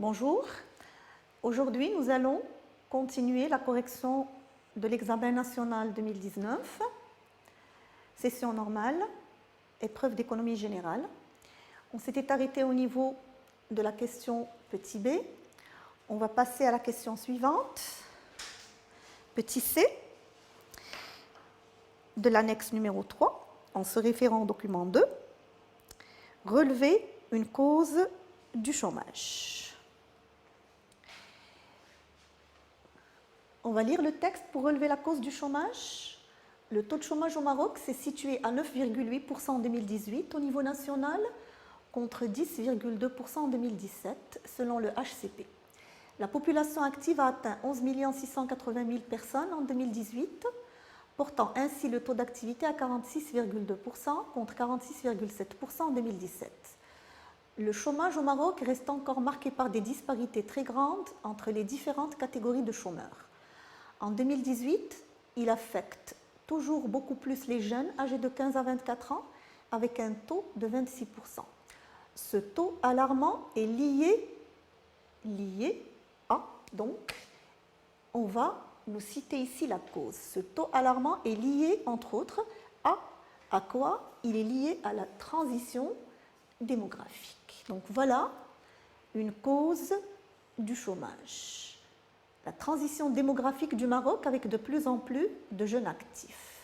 Bonjour. Aujourd'hui, nous allons continuer la correction de l'examen national 2019, session normale, épreuve d'économie générale. On s'était arrêté au niveau de la question petit b. On va passer à la question suivante, petit c, de l'annexe numéro 3, en se référant au document 2, relever une cause du chômage. On va lire le texte pour relever la cause du chômage. Le taux de chômage au Maroc s'est situé à 9,8% en 2018 au niveau national, contre 10,2% en 2017, selon le HCP. La population active a atteint 11 680 000 personnes en 2018, portant ainsi le taux d'activité à 46,2% contre 46,7% en 2017. Le chômage au Maroc reste encore marqué par des disparités très grandes entre les différentes catégories de chômeurs. En 2018, il affecte toujours beaucoup plus les jeunes âgés de 15 à 24 ans, avec un taux de 26%. Ce taux alarmant est lié à, donc, on va nous citer ici la cause. Ce taux alarmant est lié, entre autres, à quoi? Il est lié à la transition démographique. Donc voilà une cause du chômage. La transition démographique du Maroc avec de plus en plus de jeunes actifs.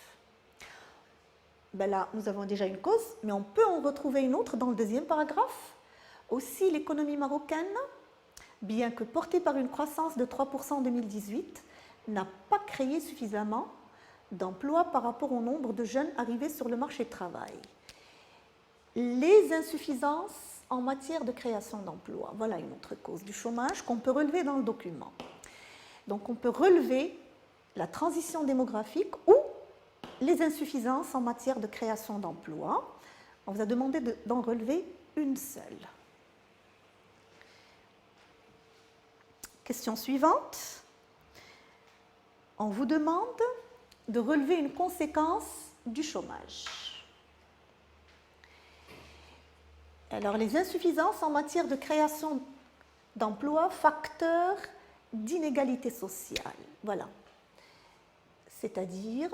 Ben là, nous avons déjà une cause, mais on peut en retrouver une autre dans le deuxième paragraphe. Aussi, l'économie marocaine, bien que portée par une croissance de 3% en 2018, n'a pas créé suffisamment d'emplois par rapport au nombre de jeunes arrivés sur le marché du travail. Les insuffisances en matière de création d'emplois, voilà une autre cause du chômage qu'on peut relever dans le document. Donc on peut relever la transition démographique ou les insuffisances en matière de création d'emplois. On vous a demandé d'en relever une seule. Question suivante. On vous demande de relever une conséquence du chômage. Alors, les insuffisances en matière de création d'emplois, facteurs d'inégalité sociale. Voilà. C'est-à-dire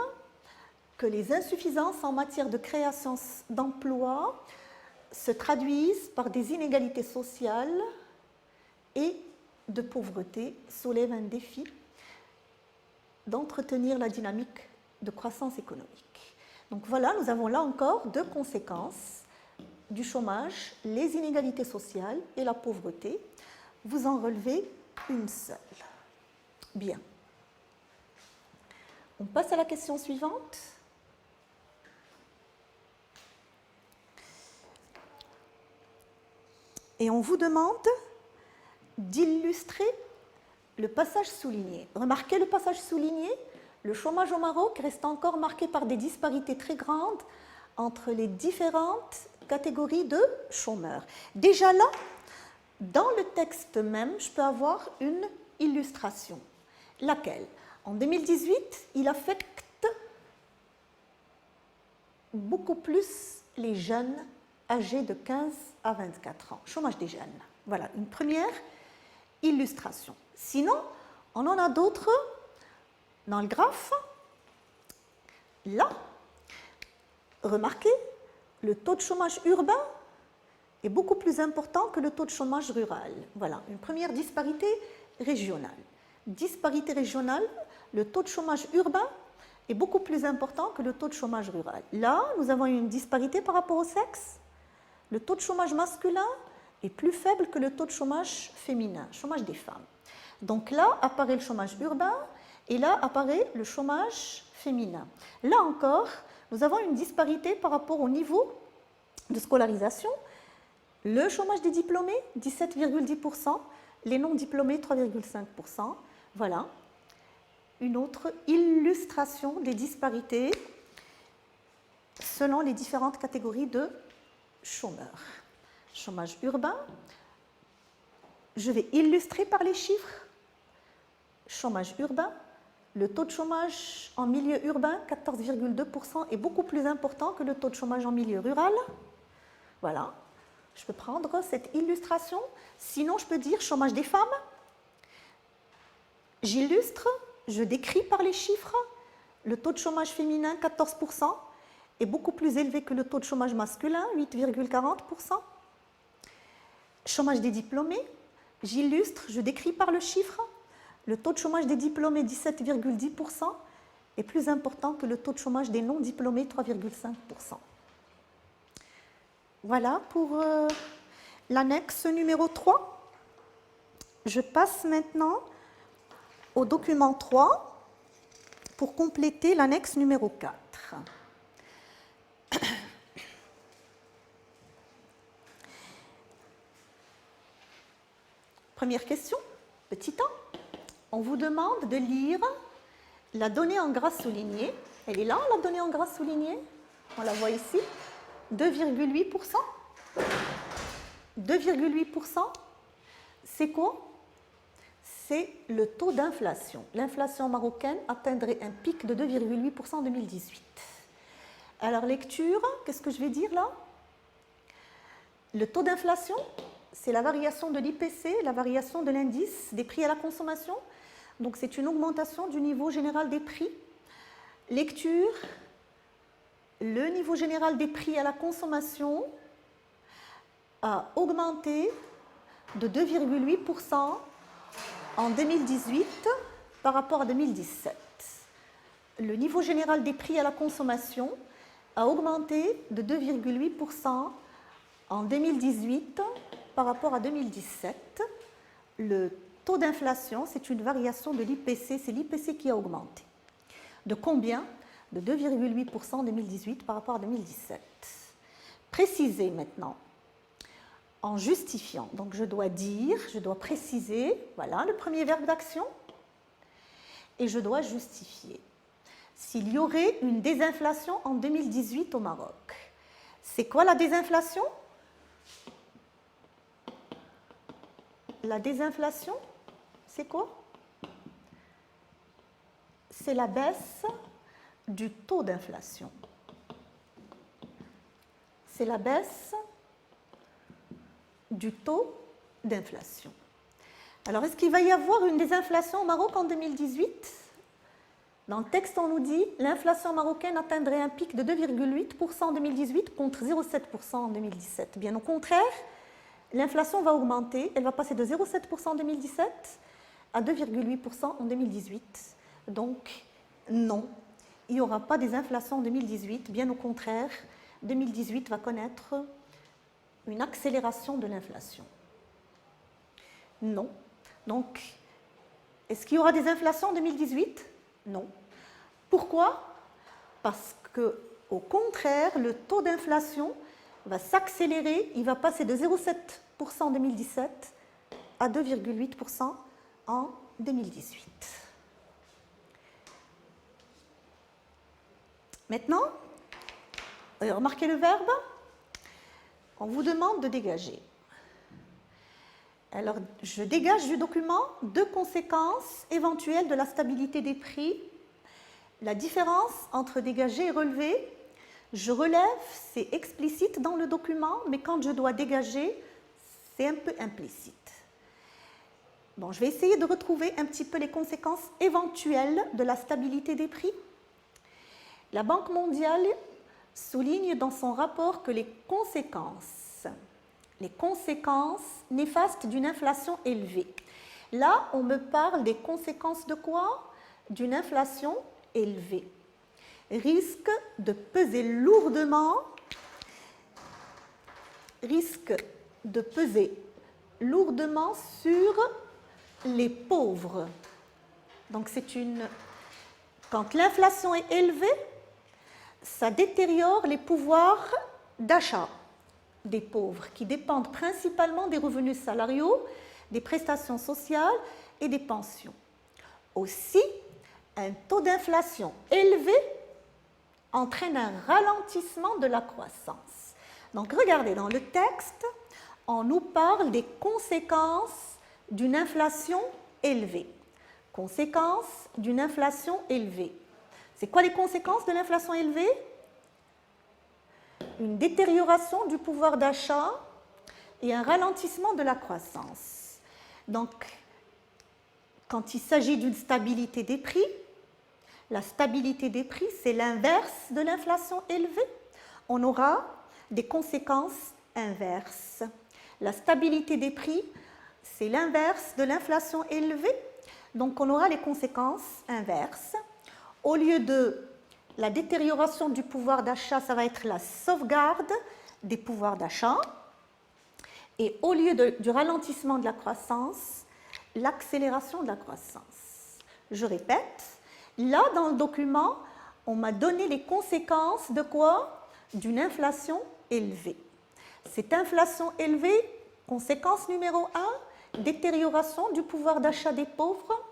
que les insuffisances en matière de création d'emplois se traduisent par des inégalités sociales et de pauvreté, soulèvent un défi d'entretenir la dynamique de croissance économique. Donc voilà, nous avons là encore deux conséquences du chômage, les inégalités sociales et la pauvreté. Vous en relevez une seule. Bien. On passe à la question suivante. Et on vous demande d'illustrer le passage souligné. Remarquez le passage souligné, le chômage au Maroc reste encore marqué par des disparités très grandes entre les différentes catégories de chômeurs. Déjà là, dans le texte même, je peux avoir une illustration. Laquelle? En 2018, il affecte beaucoup plus les jeunes âgés de 15 à 24 ans. Chômage des jeunes. Voilà, une première illustration. Sinon, on en a d'autres dans le graphe. Là, remarquez, le taux de chômage urbain est beaucoup plus important que le taux de chômage rural. Voilà, une première disparité régionale. Disparité régionale, le taux de chômage urbain est beaucoup plus important que le taux de chômage rural. Là, nous avons une disparité par rapport au sexe. Le taux de chômage masculin est plus faible que le taux de chômage féminin, chômage des femmes. Donc là apparaît le chômage urbain et là apparaît le chômage féminin. Là encore, nous avons une disparité par rapport au niveau de scolarisation. Le chômage des diplômés, 17,10%, les non-diplômés, 3,5%. Voilà une autre illustration des disparités selon les différentes catégories de chômeurs. Chômage urbain, je vais illustrer par les chiffres. Chômage urbain, le taux de chômage en milieu urbain, 14,2%, est beaucoup plus important que le taux de chômage en milieu rural. Voilà. Je peux prendre cette illustration. Sinon, je peux dire chômage des femmes. J'illustre, je décris par les chiffres. Le taux de chômage féminin, 14%, est beaucoup plus élevé que le taux de chômage masculin, 8,40%. Chômage des diplômés, j'illustre, je décris par le chiffre. Le taux de chômage des diplômés, 17,10%, est plus important que le taux de chômage des non-diplômés, 3,5%. Voilà pour l'annexe numéro 3. Je passe maintenant au document 3 pour compléter l'annexe numéro 4. Première question, petit 1. On vous demande de lire la donnée en gras souligné. Elle est là, la donnée en gras souligné. On la voit ici. 2,8%. 2,8%, c'est quoi? C'est le taux d'inflation. L'inflation marocaine atteindrait un pic de 2,8% en 2018. Alors, lecture, qu'est-ce que je vais dire là? Le taux d'inflation, c'est la variation de l'IPC, la variation de l'indice des prix à la consommation. Donc, c'est une augmentation du niveau général des prix. Lecture, le niveau général des prix à la consommation a augmenté de 2,8% en 2018 par rapport à 2017. Le niveau général des prix à la consommation a augmenté de 2,8% en 2018 par rapport à 2017. Le taux d'inflation, c'est une variation de l'IPC, c'est l'IPC qui a augmenté. De combien? De 2,8% en 2018 par rapport à 2017. Préciser maintenant, en justifiant. Donc je dois dire, je dois préciser, voilà le premier verbe d'action, et je dois justifier. S'il y aurait une désinflation en 2018 au Maroc, c'est quoi la désinflation? La désinflation, c'est quoi? C'est la baisse du taux d'inflation. C'est la baisse du taux d'inflation. Alors, est-ce qu'il va y avoir une désinflation au Maroc en 2018? Dans le texte, on nous dit l'inflation marocaine atteindrait un pic de 2,8% en 2018 contre 0,7% en 2017. Bien au contraire, l'inflation va augmenter, elle va passer de 0,7% en 2017 à 2,8% en 2018. Donc, non, il n'y aura pas des inflations en 2018, bien au contraire, 2018 va connaître une accélération de l'inflation. Non. Donc, est-ce qu'il y aura des inflations en 2018? Non. Pourquoi? Parce que, au contraire, le taux d'inflation va s'accélérer, il va passer de 0,7% en 2017 à 2,8% en 2018. Maintenant, remarquez le verbe. On vous demande de dégager. Alors, je dégage du document deux conséquences éventuelles de la stabilité des prix. La différence entre dégager et relever, je relève, c'est explicite dans le document, mais quand je dois dégager, c'est un peu implicite. Bon, je vais essayer de retrouver un petit peu les conséquences éventuelles de la stabilité des prix. La Banque mondiale souligne dans son rapport que les conséquences néfastes d'une inflation élevée. Là, on me parle des conséquences de quoi? D'une inflation élevée. Risque de peser lourdement sur les pauvres. Donc quand l'inflation est élevée, ça détériore les pouvoirs d'achat des pauvres qui dépendent principalement des revenus salariaux, des prestations sociales et des pensions. Aussi, un taux d'inflation élevé entraîne un ralentissement de la croissance. Donc regardez, dans le texte, on nous parle des conséquences d'une inflation élevée. Conséquences d'une inflation élevée. C'est quoi les conséquences de l'inflation élevée? Une détérioration du pouvoir d'achat et un ralentissement de la croissance. Donc, quand il s'agit d'une stabilité des prix, la stabilité des prix, c'est l'inverse de l'inflation élevée. On aura des conséquences inverses. La stabilité des prix, c'est l'inverse de l'inflation élevée. Donc, on aura les conséquences inverses. Au lieu de la détérioration du pouvoir d'achat, ça va être la sauvegarde des pouvoirs d'achat. Et au lieu du ralentissement de la croissance, l'accélération de la croissance. Je répète, là, dans le document, on m'a donné les conséquences de quoi? D'une inflation élevée. Cette inflation élevée, conséquence numéro 1, détérioration du pouvoir d'achat des pauvres.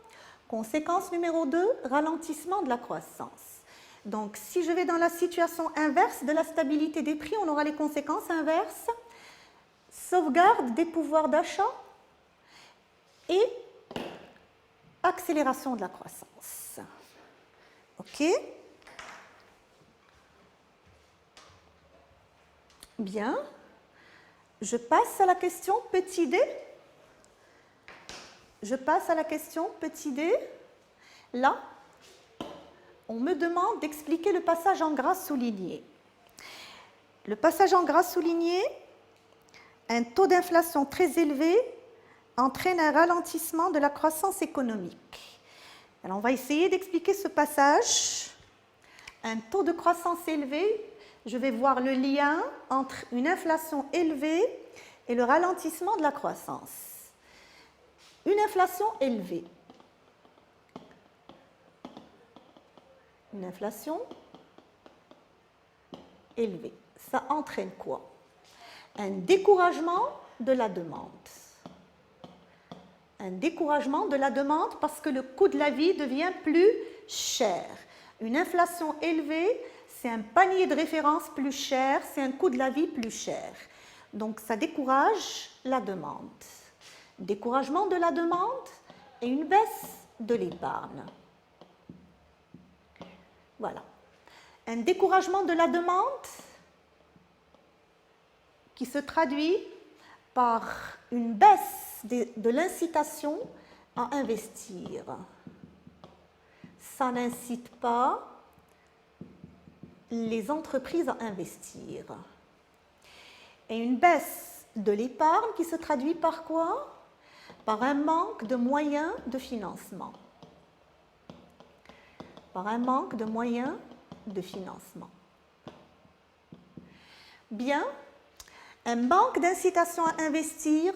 Conséquence numéro 2, ralentissement de la croissance. Donc, si je vais dans la situation inverse de la stabilité des prix, on aura les conséquences inverses. Sauvegarde des pouvoirs d'achat et accélération de la croissance. OK? Bien. Je passe à la question petit d. Je passe à la question petit d. Là, on me demande d'expliquer le passage en gras souligné. Le passage en gras souligné, un taux d'inflation très élevé entraîne un ralentissement de la croissance économique. Alors, on va essayer d'expliquer ce passage. Un taux de croissance élevé, je vais voir le lien entre une inflation élevée et le ralentissement de la croissance. Une inflation élevée. Une inflation élevée. Ça entraîne quoi? Un découragement de la demande. Un découragement de la demande parce que le coût de la vie devient plus cher. Une inflation élevée, c'est un panier de référence plus cher, c'est un coût de la vie plus cher. Donc ça décourage la demande. Découragement de la demande et une baisse de l'épargne. Voilà. Un découragement de la demande qui se traduit par une baisse de l'incitation à investir. Ça n'incite pas les entreprises à investir. Et une baisse de l'épargne qui se traduit par quoi? Par un manque de moyens de financement. Par un manque de moyens de financement. Bien, un manque d'incitation à investir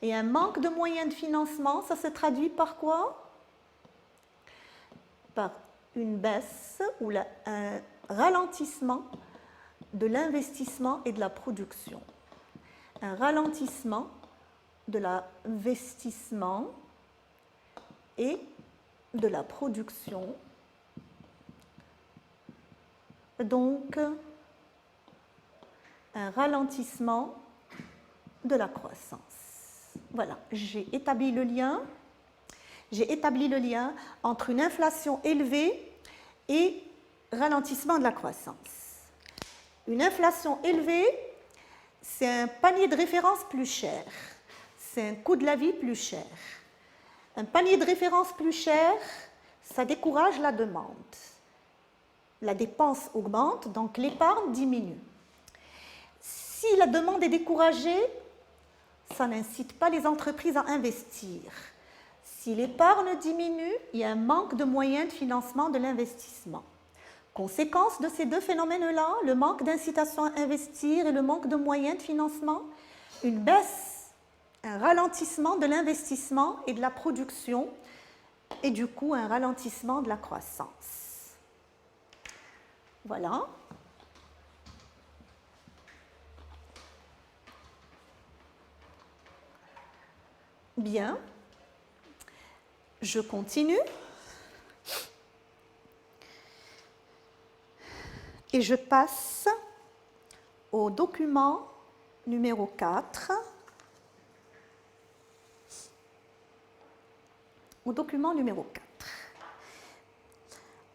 et un manque de moyens de financement, ça se traduit par quoi? Par une baisse ou un ralentissement de l'investissement et de la production. Un ralentissement de l'investissement et de la production. Donc, un ralentissement de la croissance. Voilà, j'ai établi le lien. J'ai établi le lien entre une inflation élevée et ralentissement de la croissance. Une inflation élevée, c'est un panier de référence plus cher. C'est un coût de la vie plus cher. Un panier de référence plus cher, ça décourage la demande. La dépense augmente, donc l'épargne diminue. Si la demande est découragée, ça n'incite pas les entreprises à investir. Si l'épargne diminue, il y a un manque de moyens de financement de l'investissement. Conséquence de ces deux phénomènes-là, le manque d'incitation à investir et le manque de moyens de financement, une baisse, un ralentissement de l'investissement et de la production et du coup un ralentissement de la croissance. Voilà. Bien. Je continue. Et je passe au document numéro 4. Au document numéro 4.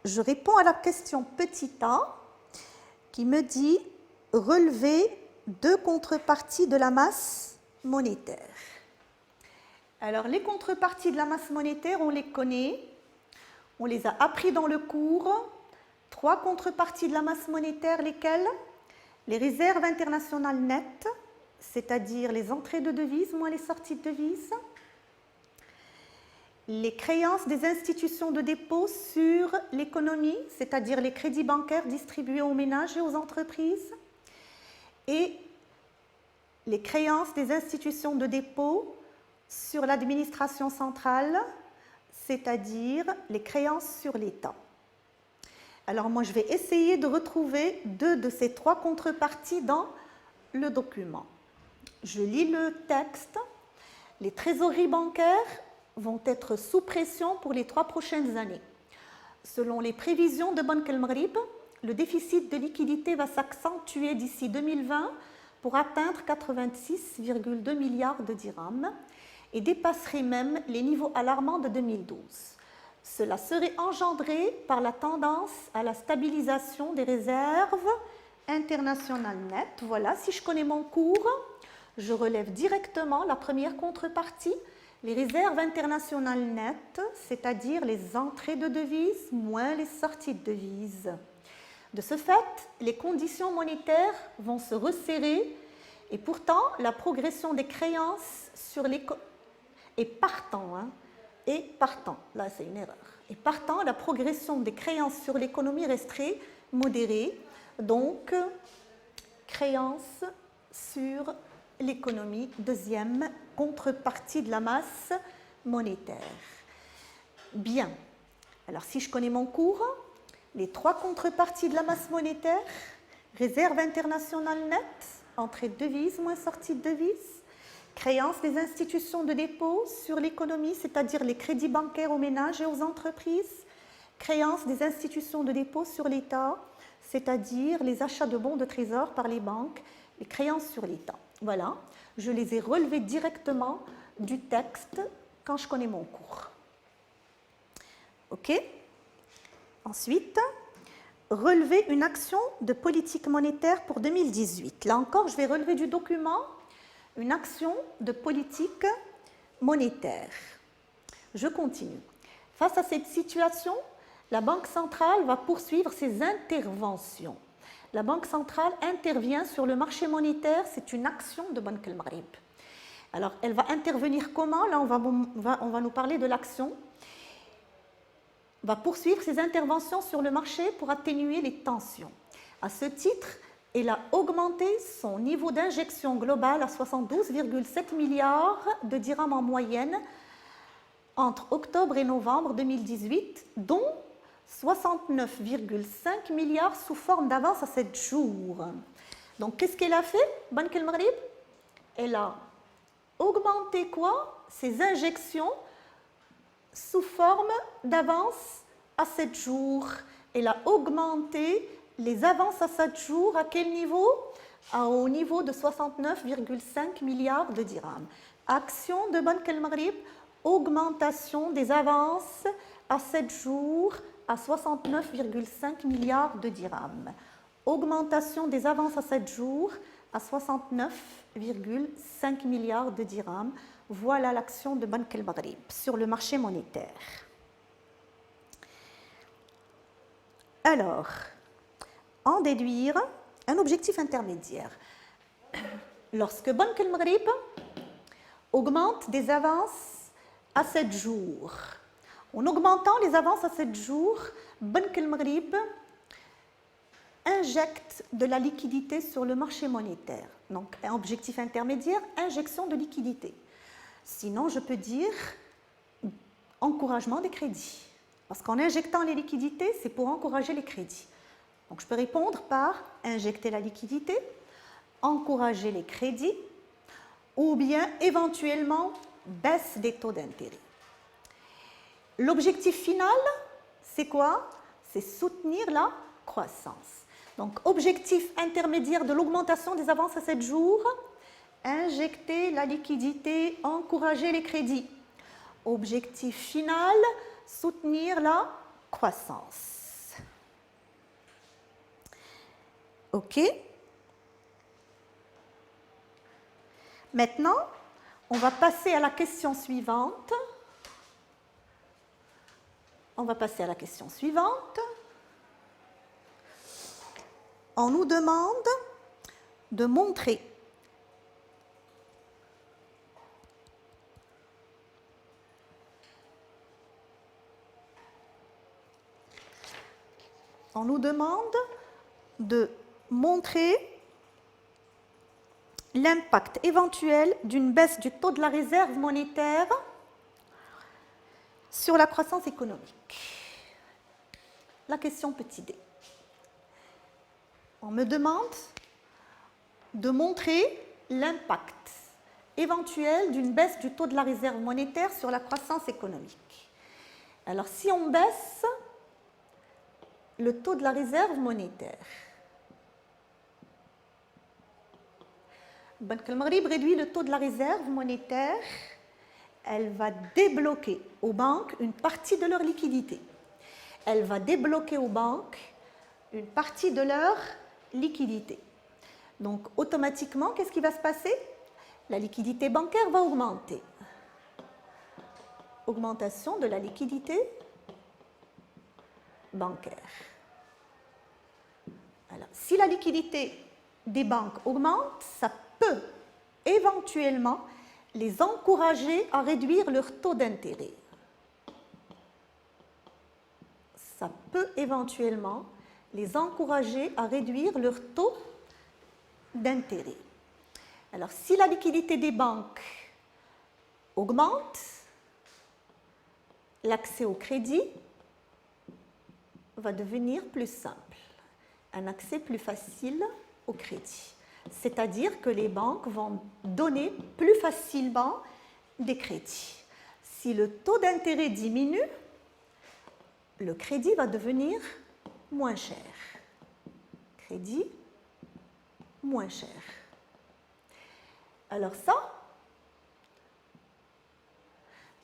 Je réponds à la question petit a qui me dit relever deux contreparties de la masse monétaire. Alors, les contreparties de la masse monétaire, on les connaît, on les a appris dans le cours. 3 contreparties de la masse monétaire, lesquelles? Les réserves internationales nettes, c'est-à-dire les entrées de devises moins les sorties de devises. Les créances des institutions de dépôt sur l'économie, c'est-à-dire les crédits bancaires distribués aux ménages et aux entreprises. Et les créances des institutions de dépôt sur l'administration centrale, c'est-à-dire les créances sur l'État. Alors moi, je vais essayer de retrouver 2 de ces 3 contreparties dans le document. Je lis le texte. Les trésoreries bancaires vont être sous pression pour les 3 prochaines années. Selon les prévisions de Banque El Maghrib, le déficit de liquidité va s'accentuer d'ici 2020 pour atteindre 86,2 milliards de dirhams et dépasserait même les niveaux alarmants de 2012. Cela serait engendré par la tendance à la stabilisation des réserves internationales nettes. Voilà, si je connais mon cours, je relève directement la première contrepartie, les réserves internationales nettes, c'est-à-dire les entrées de devises moins les sorties de devises. De ce fait, les conditions monétaires vont se resserrer et pourtant la progression des créances sur l'économie et partant, là c'est une erreur, et partant la progression des créances sur l'économie resterait modérée, donc créances sur l'économie, deuxième contrepartie de la masse monétaire. Bien, alors si je connais mon cours, les 3 contreparties de la masse monétaire, réserve internationale nette, entrée de devises moins sortie de devises, créances des institutions de dépôt sur l'économie, c'est-à-dire les crédits bancaires aux ménages et aux entreprises, créances des institutions de dépôt sur l'État, c'est-à-dire les achats de bons de trésor par les banques, les créances sur l'État. Voilà, je les ai relevées directement du texte quand je connais mon cours. OK? Ensuite, relever une action de politique monétaire pour 2018. Là encore, je vais relever du document une action de politique monétaire. Je continue. Face à cette situation, la Banque centrale va poursuivre ses interventions. La Banque centrale intervient sur le marché monétaire, c'est une action de Banque El Maghrib. Alors, elle va intervenir comment? Là, on va nous parler de l'action. Va poursuivre ses interventions sur le marché pour atténuer les tensions. À ce titre, elle a augmenté son niveau d'injection globale à 72,7 milliards de dirhams en moyenne entre octobre et novembre 2018, dont 69,5 milliards sous forme d'avance à 7 jours. Donc, qu'est-ce qu'elle a fait, Banque El Maghrib? Elle a augmenté quoi? Ses injections sous forme d'avance à 7 jours. Elle a augmenté les avances à 7 jours à quel niveau? Au niveau de 69,5 milliards de dirhams. Action de Banque El Maghrib, augmentation des avances à 7 jours à 69,5 milliards de dirhams. Augmentation des avances à 7 jours à 69,5 milliards de dirhams. Voilà l'action de Banque El Maghrib sur le marché monétaire. Alors, en déduire un objectif intermédiaire. Lorsque Banque El Maghrib augmente des avances à 7 jours, en augmentant les avances à 7 jours, Banque El Maghrib injecte de la liquidité sur le marché monétaire. Donc, un objectif intermédiaire, injection de liquidité. Sinon, je peux dire encouragement des crédits. Parce qu'en injectant les liquidités, c'est pour encourager les crédits. Donc, je peux répondre par injecter la liquidité, encourager les crédits, ou bien éventuellement baisse des taux d'intérêt. L'objectif final, c'est quoi? C'est soutenir la croissance. Donc, objectif intermédiaire de l'augmentation des avances à 7 jours, injecter la liquidité, encourager les crédits. Objectif final, soutenir la croissance. OK? Maintenant, on va passer à la question suivante. On va passer à la question suivante. On nous demande de montrer l'impact éventuel d'une baisse du taux de la réserve monétaire sur la croissance économique. La question petit d. On me demande de montrer l'impact éventuel d'une baisse du taux de la réserve monétaire sur la croissance économique. Alors, si on baisse le taux de la réserve monétaire, Banque al-Maghrib réduit le taux de la réserve monétaire, elle va débloquer aux banques une partie de leur liquidité. Elle va débloquer aux banques une partie de leur liquidité. Donc, automatiquement, qu'est-ce qui va se passer? La liquidité bancaire va augmenter. Augmentation de la liquidité bancaire. Alors, si la liquidité des banques augmente, ça peut éventuellement les encourager à réduire leur taux d'intérêt. Ça peut éventuellement les encourager à réduire leur taux d'intérêt. Alors, si la liquidité des banques augmente, l'accès au crédit va devenir plus simple, un accès plus facile au crédit. C'est-à-dire que les banques vont donner plus facilement des crédits. Si le taux d'intérêt diminue, le crédit va devenir moins cher. Crédit moins cher. Alors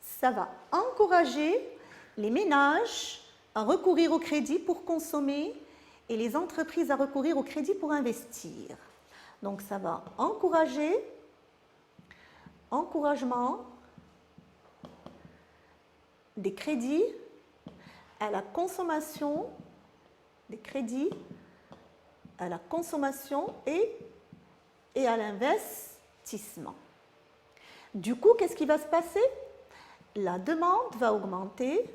ça va encourager les ménages à recourir au crédit pour consommer et les entreprises à recourir au crédit pour investir. Donc ça va encouragement des crédits à la consommation, des crédits à la consommation et à l'investissement. Du coup, qu'est-ce qui va se passer? La demande va augmenter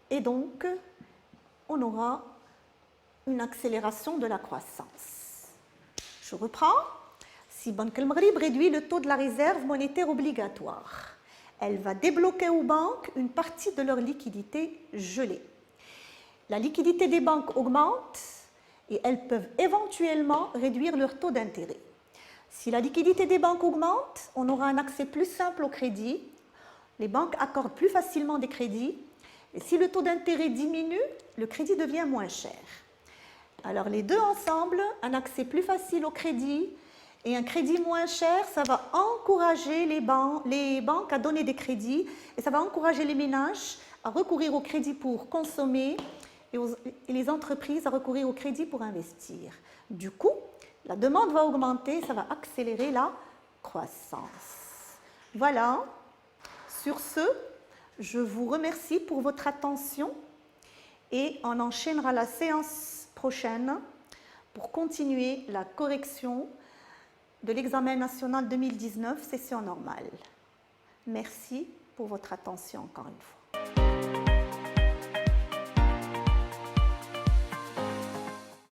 et donc on aura une accélération de la croissance. Je reprends. Si Banque al-Maghrib réduit le taux de la réserve monétaire obligatoire, elle va débloquer aux banques une partie de leur liquidité gelée. La liquidité des banques augmente et elles peuvent éventuellement réduire leur taux d'intérêt. Si la liquidité des banques augmente, on aura un accès plus simple au crédit. Les banques accordent plus facilement des crédits. Et si le taux d'intérêt diminue, le crédit devient moins cher. Alors les deux ensemble, un accès plus facile au crédit et un crédit moins cher, ça va encourager les banques à donner des crédits et ça va encourager les ménages à recourir au crédit pour consommer et les entreprises à recourir au crédit pour investir. Du coup, la demande va augmenter, ça va accélérer la croissance. Voilà. Sur ce, je vous remercie pour votre attention et on enchaînera la séance prochaine pour continuer la correction de l'examen national 2019, session normale. Merci pour votre attention encore une fois.